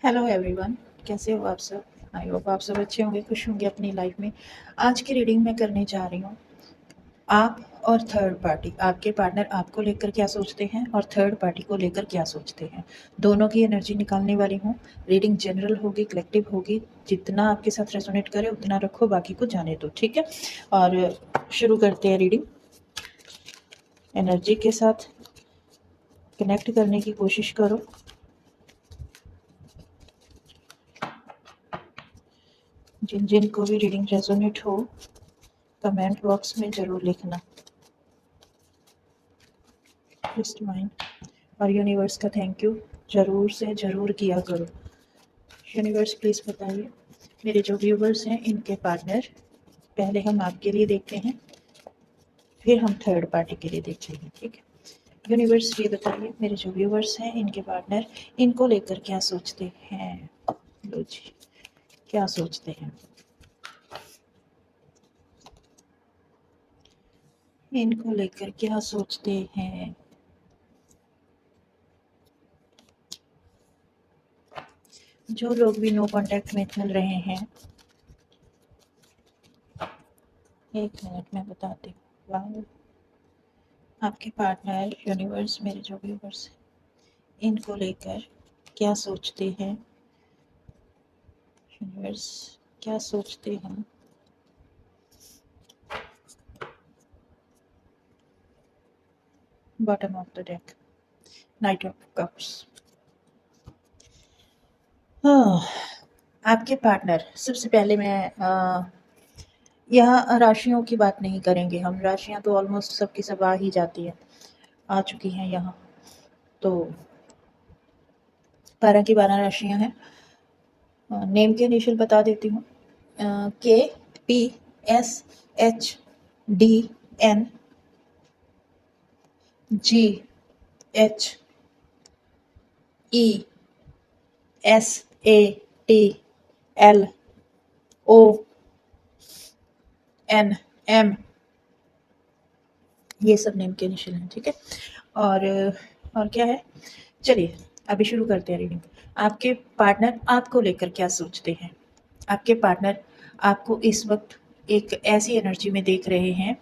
Hello everyone, कैसे हो आप सब। आई होप आप सब अच्छे होंगे, खुश होंगे अपनी लाइफ में। आज की रीडिंग मैं करने जा रही हूँ आप और थर्ड पार्टी। आपके पार्टनर आपको लेकर क्या सोचते हैं और थर्ड पार्टी को लेकर क्या सोचते हैं, दोनों की एनर्जी निकालने वाली हूँ। रीडिंग जनरल होगी, कलेक्टिव होगी। जितना आपके साथ रेजोनेट करे उतना रखो, बाकी को जाने दो, ठीक है। और शुरू करते हैं रीडिंग। एनर्जी के साथ कनेक्ट करने की कोशिश करो। जिन जिन को भी रीडिंग रेजोनेट हो कमेंट बॉक्स में ज़रूर लिखना। जस्ट माइंड और यूनिवर्स का थैंक यू ज़रूर से ज़रूर किया करो। यूनिवर्स प्लीज़ बताइए मेरे जो व्यूवर्स हैं इनके पार्टनर, पहले हम आपके लिए देखते हैं, फिर हम थर्ड पार्टी के लिए देखते हैं, ठीक है। यूनिवर्स ये बताइए मेरे जो व्यूवर्स हैं इनके पार्टनर इनको लेकर क्या सोचते हैं। लो जी, क्या सोचते हैं, इनको लेकर क्या सोचते हैं। जो लोग भी नो कांटेक्ट में चल रहे हैं, एक मिनट में बताती हूँ। वाह, आपके पार्टनर यूनिवर्स मेरे जो व्यूवर्स हैं इनको लेकर क्या सोचते हैं। यूनिवर्स क्या सोचते हैं। Bottom of the deck, night of cups. आपके पार्टनर, सबसे पहले मैं यहाँ राशियों की बात नहीं करेंगे हम। राशियाँ तो ऑलमोस्ट सबकी सब आ ही जाती है, आ चुकी हैं यहाँ। तो 12 की 12 राशियाँ हैं। नेम के इनिशियल बता देती हूँ। K, P, S, H, D, N, G, H, E, S, A, T, L, O, N, M, ये सब नेम के इनिशियल हैं, ठीक है। और क्या है, चलिए अभी शुरू करते हैं रीडिंग। आपके पार्टनर आपको लेकर क्या सोचते हैं। आपके पार्टनर आपको इस वक्त एक ऐसी एनर्जी में देख रहे हैं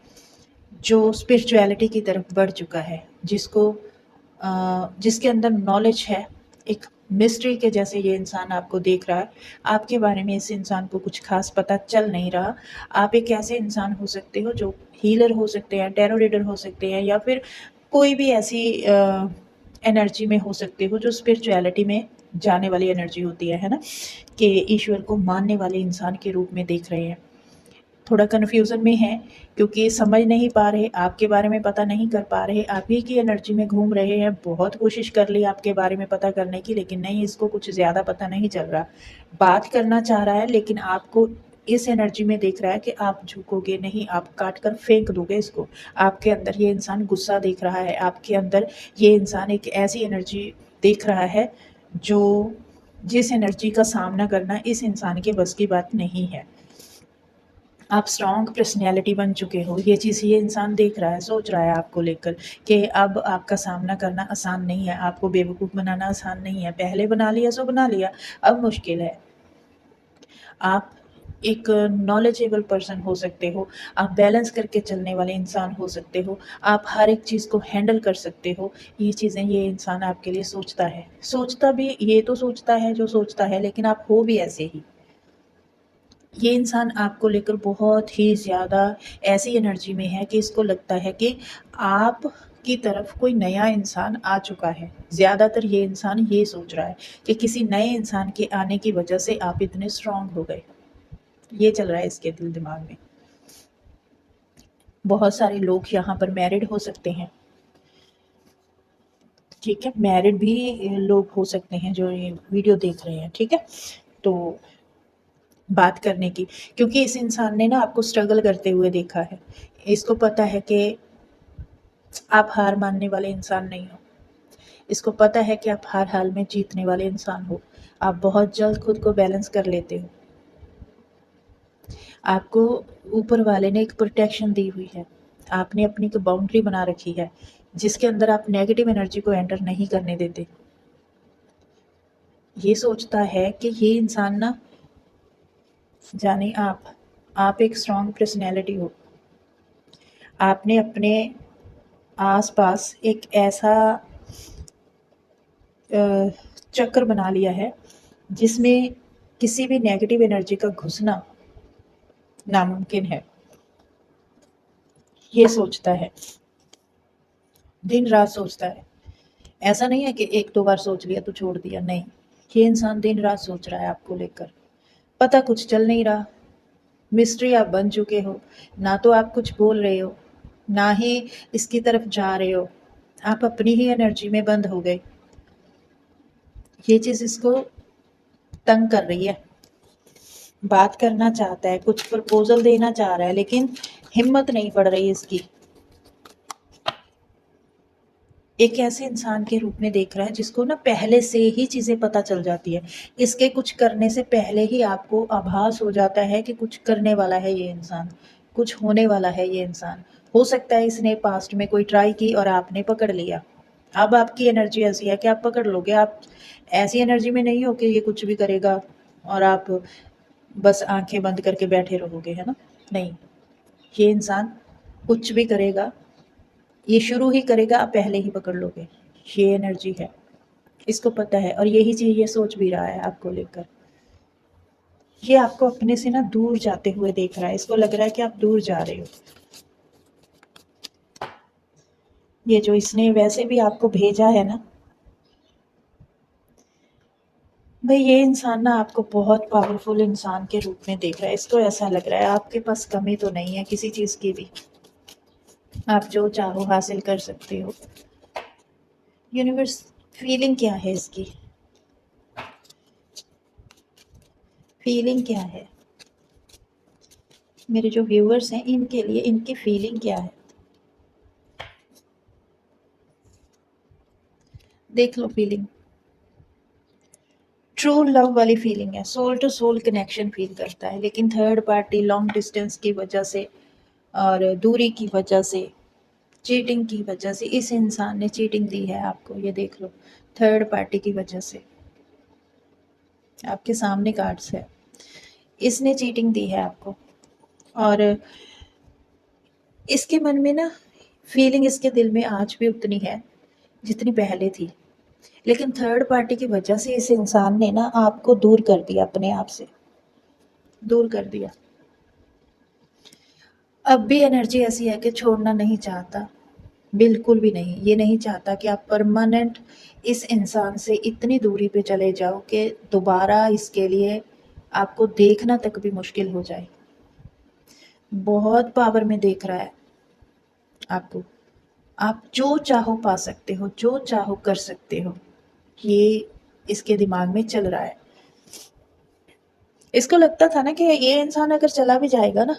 जो स्पिरिचुअलिटी की तरफ बढ़ चुका है, जिसके अंदर नॉलेज है। एक मिस्ट्री के जैसे ये इंसान आपको देख रहा है। आपके बारे में इस इंसान को कुछ खास पता चल नहीं रहा। आप एक ऐसे इंसान हो सकते हो जो हीलर हो सकते हैं, टैरो रीडर हो सकते हैं, या फिर कोई भी ऐसी एनर्जी में हो सकते हो जो स्पिरिचुअलिटी में जाने वाली एनर्जी होती है ना, कि ईश्वर को मानने वाले इंसान के रूप में देख रहे हैं। थोड़ा कन्फ्यूज़न में है क्योंकि समझ नहीं पा रहे, आपके बारे में पता नहीं कर पा रहे, आप ही की एनर्जी में घूम रहे हैं। बहुत कोशिश कर ली आपके बारे में पता करने की, लेकिन नहीं, इसको कुछ ज़्यादा पता नहीं चल रहा। बात करना चाह रहा है लेकिन आपको इस एनर्जी में देख रहा है कि आप झुकोगे नहीं, आप काट कर फेंक दोगे इसको। आपके अंदर ये इंसान गुस्सा देख रहा है, आपके अंदर ये इंसान एक ऐसी एनर्जी देख रहा है जो जिस एनर्जी का सामना करना इस इंसान के बस की बात नहीं है। आप स्ट्रॉन्ग पर्सनैलिटी बन चुके हो, ये चीज़ ये इंसान देख रहा है, सोच रहा है आपको लेकर कि अब आपका सामना करना आसान नहीं है, आपको बेवकूफ़ बनाना आसान नहीं है। पहले बना लिया सो बना लिया, अब मुश्किल है। आप एक नॉलेजेबल पर्सन हो सकते हो, आप बैलेंस करके चलने वाले इंसान हो सकते हो, आप हर एक चीज़ को हैंडल कर सकते हो। ये चीज़ें ये इंसान आपके लिए सोचता है। सोचता भी ये तो सोचता है जो सोचता है, लेकिन आप हो भी ऐसे ही। ये इंसान आपको लेकर बहुत ही ज़्यादा ऐसी एनर्जी में है कि इसको लगता है कि आप की तरफ कोई नया इंसान आ चुका है। ज़्यादातर ये इंसान ये सोच रहा है कि किसी नए इंसान के आने की वजह से आप इतने स्ट्रॉन्ग हो गए। ये चल रहा है इसके दिल दिमाग में। बहुत सारे लोग यहाँ पर मैरिड हो सकते हैं, ठीक है। मैरिड भी लोग हो सकते हैं जो ये वीडियो देख रहे हैं, ठीक है। तो बात करने की, क्योंकि इस इंसान ने ना आपको स्ट्रगल करते हुए देखा है। इसको पता है कि आप हार मानने वाले इंसान नहीं हो। इसको पता है कि आप हर हाल में जीतने वाले इंसान हो। आप बहुत जल्द खुद को बैलेंस कर लेते हो। आपको ऊपर वाले ने एक प्रोटेक्शन दी हुई है। आपने अपनी एक बाउंड्री बना रखी है जिसके अंदर आप नेगेटिव एनर्जी को एंटर नहीं करने देते। ये सोचता है कि ये इंसान ना, जाने आप एक स्ट्रॉन्ग पर्सनैलिटी हो, आपने अपने आस-पास एक ऐसा चक्र बना लिया है जिसमें किसी भी नेगेटिव एनर्जी का घुसना नामुमकिन है। ये सोचता है, दिन रात सोचता है। ऐसा नहीं है कि 1-2 बार सोच लिया तो छोड़ दिया, नहीं। ये इंसान दिन रात सोच रहा है आपको लेकर। पता कुछ चल नहीं रहा, मिस्ट्री आप बन चुके हो, ना तो आप कुछ बोल रहे हो, ना ही इसकी तरफ जा रहे हो, आप अपनी ही एनर्जी में बंद हो गए। ये चीज़ इसको तंग कर रही है। बात करना चाहता है, कुछ प्रपोज़ल देना चाह रहा है, लेकिन हिम्मत नहीं पड़ रही इसकी। एक ऐसे इंसान के रूप में देख रहा है जिसको ना पहले से ही चीज़ें पता चल जाती है। इसके कुछ करने से पहले ही आपको आभास हो जाता है कि कुछ करने वाला है ये इंसान, कुछ होने वाला है ये इंसान। हो सकता है इसने पास्ट में कोई ट्राई की और आपने पकड़ लिया। अब आपकी एनर्जी ऐसी है कि आप पकड़ लोगे। आप ऐसी एनर्जी में नहीं हो कि ये कुछ भी करेगा और आप बस आँखें बंद करके बैठे रहोगे, है ना? नहीं, ये इंसान कुछ भी करेगा, ये शुरू ही करेगा, आप पहले ही पकड़ लोगे। ये एनर्जी है, इसको पता है और यही चीज़ ये सोच भी रहा है आपको लेकर। ये आपको अपने से ना दूर जाते हुए देख रहा है, इसको लग रहा है कि आप दूर जा रहे हो। ये जो इसने वैसे भी आपको भेजा है ना, भाई ये इंसान ना आपको बहुत पावरफुल इंसान के रूप में देख रहा है। इसको ऐसा लग रहा है आपके पास कमी तो नहीं है किसी चीज़ की भी, आप जो चाहो हासिल कर सकते हो। यूनिवर्स, फीलिंग क्या है इसकी? फीलिंग क्या है? मेरे जो व्यूअर्स हैं इनके लिए इनकी फीलिंग क्या है? देख लो फीलिंग। ट्रू लव वाली फीलिंग है, soul to soul connection feel करता है, लेकिन थर्ड पार्टी लॉन्ग डिस्टेंस की वजह से और दूरी की वजह से, चीटिंग की वजह से, इस इंसान ने चीटिंग दी है आपको, ये देख लो। थर्ड पार्टी की वजह से आपके सामने कार्ड्स है, इसने चीटिंग दी है आपको। और इसके मन में ना फीलिंग इसके दिल में आज भी उतनी है जितनी पहले थी, लेकिन थर्ड पार्टी की वजह से इस इंसान ने ना आपको दूर कर दिया, अपने आप से दूर कर दिया। अब भी एनर्जी ऐसी है कि छोड़ना नहीं चाहता, बिल्कुल भी नहीं। ये नहीं चाहता कि आप परमानेंट इस इंसान से इतनी दूरी पे चले जाओ कि दोबारा इसके लिए आपको देखना तक भी मुश्किल हो जाए। बहुत पावर में देख रहा है आपको, आप जो चाहो पा सकते हो, जो चाहो कर सकते हो, ये इसके दिमाग में चल रहा है। इसको लगता था ना कि ये इंसान अगर चला भी जाएगा ना,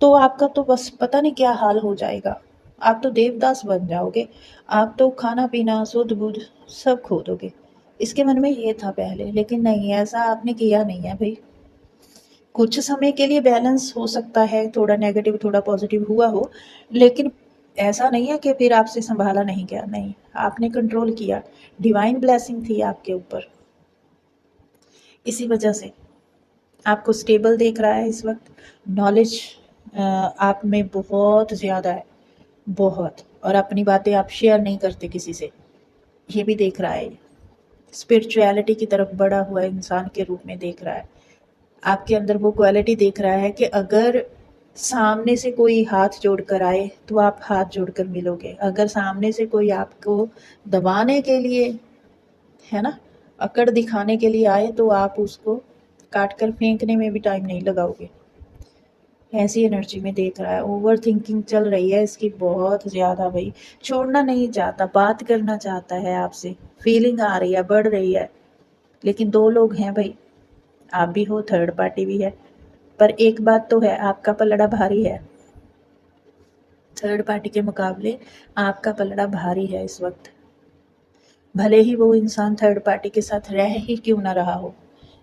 तो आपका तो बस पता नहीं क्या हाल हो जाएगा। आप तो देवदास बन जाओगे, आप तो खाना-पीना, सुध-बुध सब खो दोगे। इसके मन में ये था पहले, लेकिन नहीं, ऐसा आपने किया नहीं है भई। कुछ समय के लिए बैलेंस हो सकता है, थोड़ा नेगेटिव, थोड़ा पॉज़िटिव हुआ हो, लेकिन ऐसा नहीं है कि फिर आपसे सँभाला नहीं गया, नहीं, आपने कंट्रोल किया। डिवाइन ब्लेसिंग थी आपके ऊपर। इसी वजह से आपको स्टेबल देख रहा है इस वक़्त। नॉलेज आप में बहुत ज़्यादा है, बहुत। और अपनी बातें आप शेयर नहीं करते किसी से, ये भी देख रहा है। स्पिरिचुअलिटी की तरफ बढ़ा हुआ इंसान के रूप में देख रहा है। आपके अंदर वो क्वालिटी देख रहा है कि अगर सामने से कोई हाथ जोड़ कर आए, तो आप हाथ जोड़कर मिलोगे। अगर सामने से कोई आपको दबाने के लिए, है ना, अकड़ दिखाने के लिए आए, तो आप उसको काट कर फेंकने में भी टाइम नहीं लगाओगे। ऐसी एनर्जी में देख रहा है। ओवर थिंकिंग चल रही है इसकी बहुत ज़्यादा भाई। छोड़ना नहीं चाहता, बात करना चाहता है आपसे। फीलिंग आ रही है, बढ़ रही है। लेकिन 2 लोग हैं भाई, आप भी हो, थर्ड पार्टी भी है। पर एक बात तो है, आपका पलड़ा भारी है। थर्ड पार्टी के मुकाबले आपका पलड़ा भारी है इस वक़्त। भले ही वो इंसान थर्ड पार्टी के साथ रह ही क्यों ना रहा हो,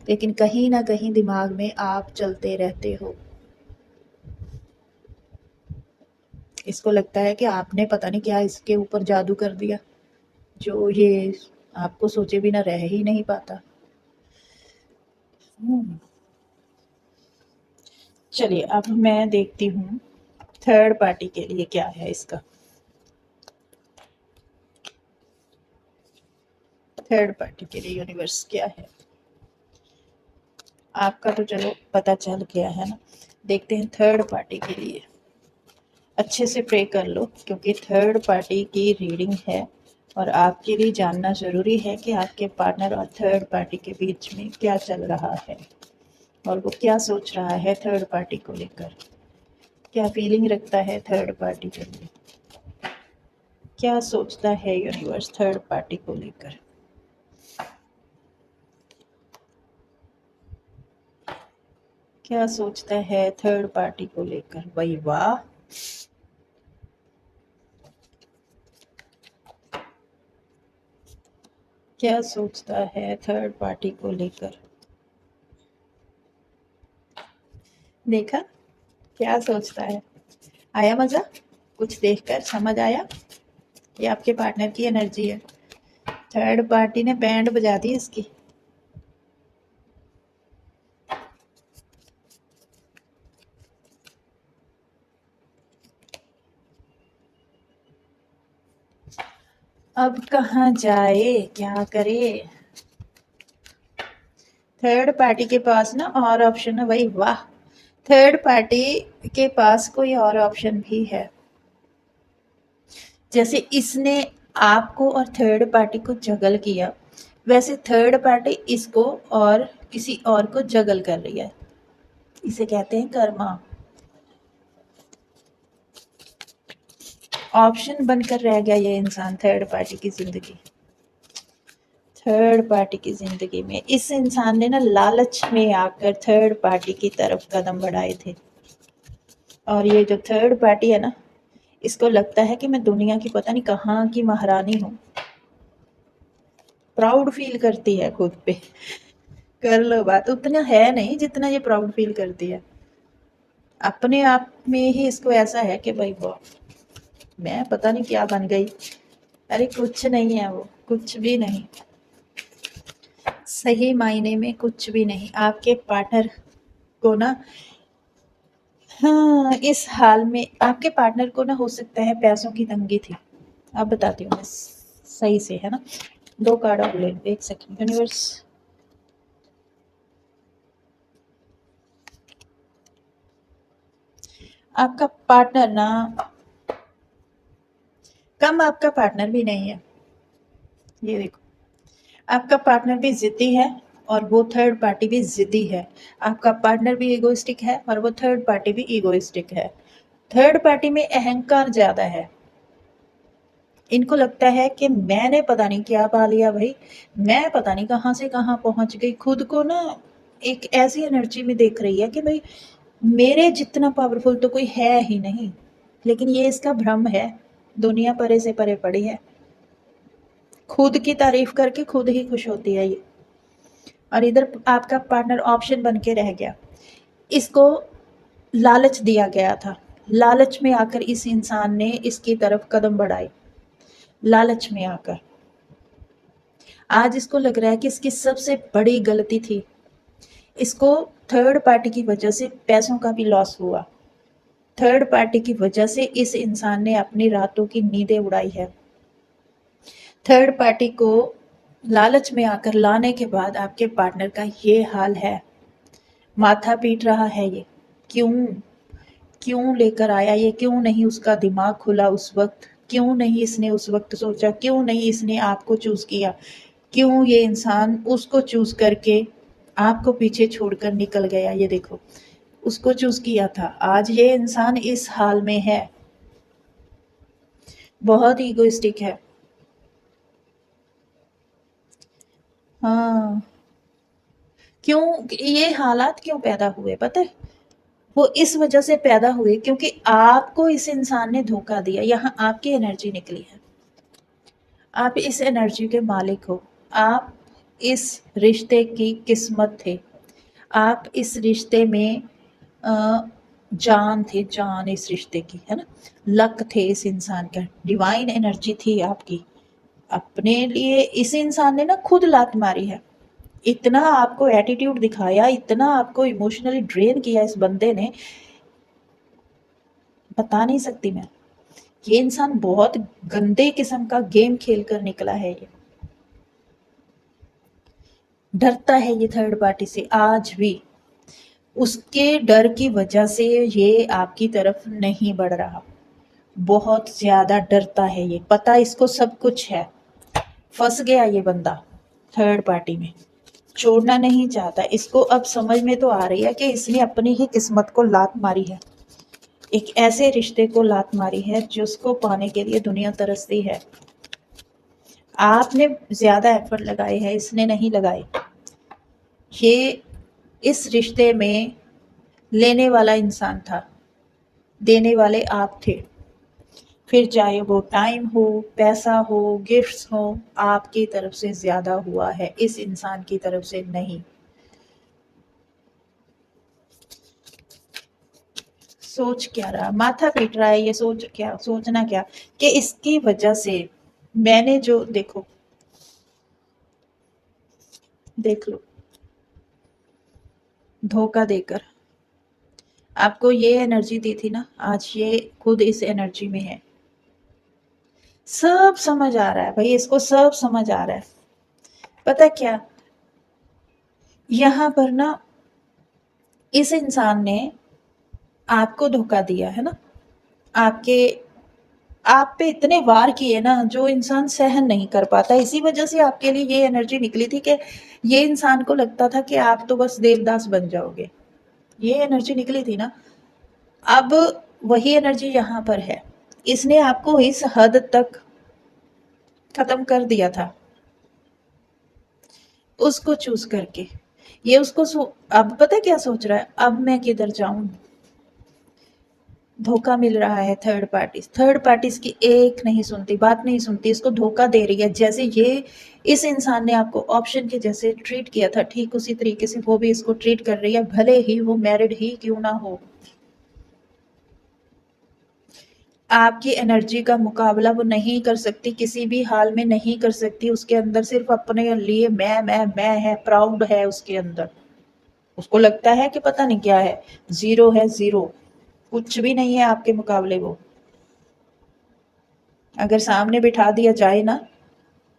लेकिन कहीं न कहीं दिमाग में आप चलते रहते हो। इसको लगता है कि आपने पता नहीं क्या इसके ऊपर जादू कर दिया, जो ये आपको सोचे बिना रह ही नहीं पाता। हम्म, चलिए अब मैं देखती हूँ थर्ड पार्टी के लिए क्या है इसका। थर्ड पार्टी के लिए यूनिवर्स क्या है। आपका तो चलो पता चल गया है ना, देखते हैं थर्ड पार्टी के लिए। अच्छे से प्रे कर लो क्योंकि थर्ड पार्टी की रीडिंग है और आपके लिए जानना ज़रूरी है कि आपके पार्टनर और थर्ड पार्टी के बीच में क्या चल रहा है और वो क्या सोच रहा है थर्ड पार्टी को लेकर, क्या फीलिंग रखता है थर्ड पार्टी के लिए, क्या सोचता है यूनिवर्स थर्ड पार्टी को लेकर। क्या सोचता है थर्ड पार्टी को लेकर। वही वाह, क्या सोचता है थर्ड पार्टी को लेकर। देखा, क्या सोचता है। आया मजा, कुछ देखकर समझ आया। ये आपके पार्टनर की एनर्जी है। थर्ड पार्टी ने बैंड बजा दी इसकी। अब कहाँ जाए, क्या करे। थर्ड पार्टी के पास ना और ऑप्शन है। भाई वाह, थर्ड पार्टी के पास कोई और ऑप्शन भी है। जैसे इसने आपको और थर्ड पार्टी को जगल किया, वैसे थर्ड पार्टी इसको और किसी और को जगल कर रही है। इसे कहते हैं कर्मा। ऑप्शन बनकर रह गया ये इंसान थर्ड पार्टी की जिंदगी। थर्ड पार्टी की जिंदगी में इस इंसान ने ना लालच में आकर थर्ड पार्टी की तरफ कदम बढ़ाए थे। और ये जो थर्ड पार्टी है ना, इसको लगता है कि मैं दुनिया की पता नहीं कहाँ की महारानी हूँ। प्राउड फील करती है खुद पे। कर लो बात, उतना है नहीं जितना ये प्राउड फील करती है। अपने आप में ही इसको ऐसा है कि भाई वाह, मैं पता नहीं क्या बन गई। अरे कुछ नहीं है वो, कुछ भी नहीं। सही मायने में कुछ भी नहीं। आपके पार्टनर को ना, हाँ, इस हाल में आपके पार्टनर को ना हो सकता है पैसों की तंगी थी। अब बताती हूँ मैं सही से, है ना। दो कार्ड और ले लो, एक सेकंड यूनिवर्स। आपका पार्टनर ना, कम आपका पार्टनर भी नहीं है। ये देखो, आपका पार्टनर भी जिद्दी है और वो थर्ड पार्टी भी जिद्दी है। आपका पार्टनर भी इगोइस्टिक है और वो थर्ड पार्टी भी इगोइस्टिक है। थर्ड पार्टी में अहंकार ज्यादा है। इनको लगता है कि मैंने पता नहीं क्या पा लिया भाई, मैं पता नहीं कहाँ से कहाँ पहुंच गई। खुद को ना एक ऐसी एनर्जी में देख रही है कि भाई मेरे जितना पावरफुल तो कोई है ही नहीं। लेकिन ये इसका भ्रम है। दुनिया परे से परे पड़ी है। खुद की तारीफ करके खुद ही खुश होती है ये। और इधर आपका पार्टनर ऑप्शन बन के रह गया। इसको लालच दिया गया था। लालच में आकर इस इंसान ने इसकी तरफ कदम बढ़ाए। लालच में आकर आज इसको लग रहा है कि इसकी सबसे बड़ी गलती थी। इसको थर्ड पार्टी की वजह से पैसों का भी लॉस हुआ। थर्ड पार्टी की वजह से इस इंसान ने अपनी रातों की नींदें उड़ाई है। थर्ड पार्टी को लालच में आकर लाने के बाद आपके पार्टनर का ये हाल है। माथा पीट रहा है ये। क्यों, क्यों लेकर आया ये, क्यों नहीं उसका दिमाग खुला उस वक्त, क्यों नहीं इसने उस वक्त सोचा, क्यों नहीं इसने आपको चूज किया, क्यों ये इंसान उसको चूज करके आपको पीछे छोड़कर निकल गया। ये देखो, उसको चूज किया था। आज ये इंसान इस हाल में है, बहुत ईगोइस्टिक है। हाँ, क्यों ये हालात क्यों पैदा हुए पता है। वो इस वजह से पैदा हुए क्योंकि आपको इस इंसान ने धोखा दिया। यहाँ आपकी एनर्जी निकली है। आप इस एनर्जी के मालिक हो। आप इस रिश्ते की किस्मत थे। आप इस रिश्ते में अ, जान थे, जान इस रिश्ते की, है ना। लक थे इस इंसान का, डिवाइन एनर्जी थी आपकी। अपने लिए इस इंसान ने ना खुद लात मारी है। इतना आपको एटीट्यूड दिखाया, इतना आपको इमोशनली ड्रेन किया इस बंदे ने, बता नहीं सकती मैं। ये इंसान बहुत गंदे किस्म का गेम खेल कर निकला है। ये डरता है ये थर्ड पार्टी से आज भी। उसके डर की वजह से ये आपकी तरफ नहीं बढ़ रहा। बहुत ज्यादा डरता है ये, पता इसको सब कुछ है। फंस गया ये बंदा थर्ड पार्टी में, छोड़ना नहीं चाहता। इसको अब समझ में तो आ रही है कि इसने अपनी ही किस्मत को लात मारी है। एक ऐसे रिश्ते को लात मारी है जिसको पाने के लिए दुनिया तरसती है। आपने ज्यादा एफर्ट लगाए हैं, इसने नहीं लगाए। ये इस रिश्ते में लेने वाला इंसान था, देने वाले आप थे। फिर चाहे वो टाइम हो, पैसा हो, गिफ्ट्स हो, आपकी तरफ से ज्यादा हुआ है, इस इंसान की तरफ से नहीं। सोच क्या रहा, माथा पीट रहा है ये, सोचना क्या कि इसकी वजह से मैंने जो देखो, देख लो, धोखा देकर आपको ये एनर्जी दी थी ना, आज ये खुद इस एनर्जी में है। सब समझ आ रहा है भाई, इसको सब समझ आ रहा है। पता क्या, यहाँ पर ना इस इंसान ने आपको धोखा दिया है ना, आपके आप पे इतने वार किए ना जो इंसान सहन नहीं कर पाता। इसी वजह से आपके लिए ये एनर्जी निकली थी कि ये इंसान को लगता था कि आप तो बस देवदास बन जाओगे। ये एनर्जी निकली थी ना। अब वही एनर्जी यहाँ पर है। इसने आपको इस हद तक खत्म कर दिया था उसको चूज करके। ये अब पता क्या सोच रहा है, अब मैं किधर जाऊं। धोखा मिल रहा है थर्ड पार्टीज की एक नहीं सुनती, बात नहीं सुनती, इसको धोखा दे रही है। जैसे ये इस इंसान ने आपको ऑप्शन के जैसे ट्रीट किया था, ठीक उसी तरीके से वो भी इसको ट्रीट कर रही है, भले ही वो मैरिड ही क्यों ना हो। आपकी एनर्जी का मुकाबला वो नहीं कर सकती, किसी भी हाल में नहीं कर सकती। उसके अंदर सिर्फ अपने लिए मैं है, प्राउड है उसके अंदर। उसको लगता है कि पता नहीं क्या है, जीरो है, जीरो, कुछ भी नहीं है आपके मुकाबले वो। अगर सामने बिठा दिया जाए ना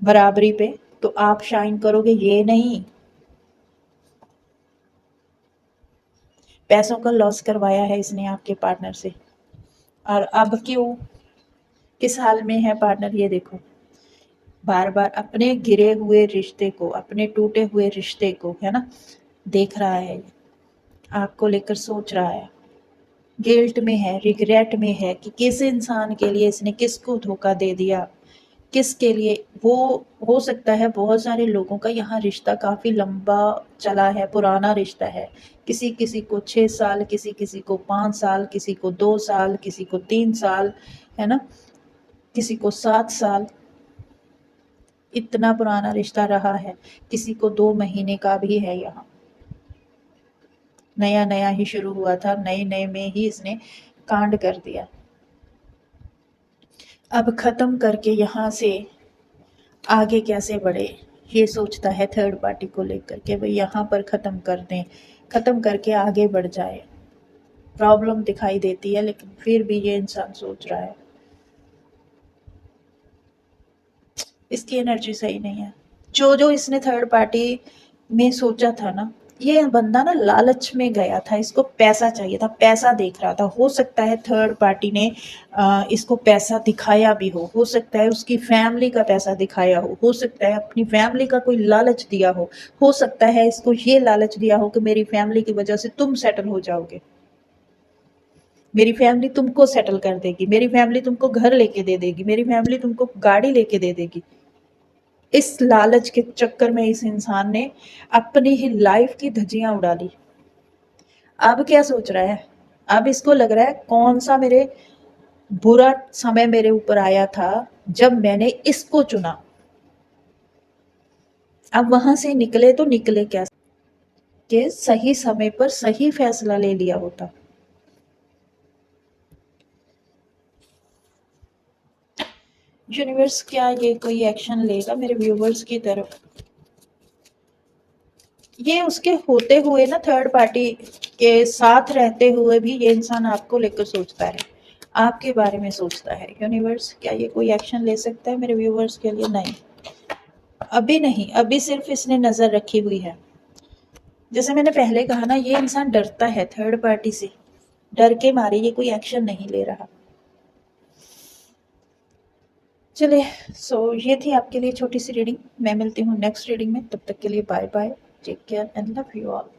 बराबरी पे, तो आप शाइन करोगे, ये नहीं। पैसों का लॉस करवाया है इसने आपके पार्टनर से, और अब क्यों, किस हाल में है पार्टनर ये देखो। बार बार अपने गिरे हुए रिश्ते को, अपने टूटे हुए रिश्ते को, है ना, देख रहा है, आपको लेकर सोच रहा है, गिल्ट में है, रिग्रेट में है कि किस इंसान के लिए इसने किसको धोखा दे दिया, किसके लिए। वो हो सकता है बहुत सारे लोगों का यहाँ रिश्ता काफी लंबा चला है, पुराना रिश्ता है। किसी किसी को 6 साल, किसी किसी को 5 साल, किसी को 2 साल, किसी को 3 साल, है ना, किसी को 7 साल। इतना पुराना रिश्ता रहा है। किसी को 2 महीने का भी है। यहाँ नया नया ही शुरू हुआ था, नए नए में ही इसने कांड कर दिया। अब खत्म करके यहाँ से आगे कैसे बढ़े, ये सोचता है थर्ड पार्टी को लेकर के भाई यहाँ पर खत्म कर दें, खत्म करके आगे बढ़ जाए। प्रॉब्लम दिखाई देती है लेकिन फिर भी ये इंसान सोच रहा है, इसकी एनर्जी सही नहीं है। जो जो इसने थर्ड पार्टी में सोचा था ना, ये बंदा ना लालच में गया था, इसको पैसा चाहिए था, पैसा देख रहा था। हो सकता है थर्ड पार्टी ने इसको पैसा दिखाया भी हो सकता है उसकी फैमिली का पैसा दिखाया हो सकता है अपनी फैमिली का कोई लालच दिया हो सकता है इसको ये लालच दिया हो कि मेरी फैमिली की वजह से तुम सेटल हो जाओगे, मेरी फैमिली तुमको सेटल कर देगी, मेरी फैमिली तुमको घर लेके दे देगी, मेरी फैमिली तुमको गाड़ी लेके दे देगी। इस लालच के चक्कर में इस इंसान ने अपनी ही लाइफ की धज्जियां उड़ा ली। अब क्या सोच रहा है, अब इसको लग रहा है कौन सा मेरे बुरा समय मेरे ऊपर आया था जब मैंने इसको चुना। अब वहां से निकले तो निकले कैसे, कि सही समय पर सही फैसला ले लिया होता। यूनिवर्स क्या ये कोई एक्शन लेगा मेरे व्यूवर्स की तरफ। ये उसके होते हुए ना, थर्ड पार्टी के साथ रहते हुए भी ये इंसान आपको लेकर सोचता है, आपके बारे में सोचता है। यूनिवर्स क्या ये कोई एक्शन ले सकता है मेरे व्यूवर्स के लिए? नहीं, अभी नहीं, अभी सिर्फ इसने नजर रखी हुई है। जैसे मैंने पहले कहा ना, ये इंसान डरता है थर्ड पार्टी से, डर के मारे ये कोई एक्शन नहीं ले रहा। चलिए, सो ये थी आपके लिए छोटी सी रीडिंग। मैं मिलती हूँ नेक्स्ट रीडिंग में, तब तक के लिए bye bye, take care and love you all.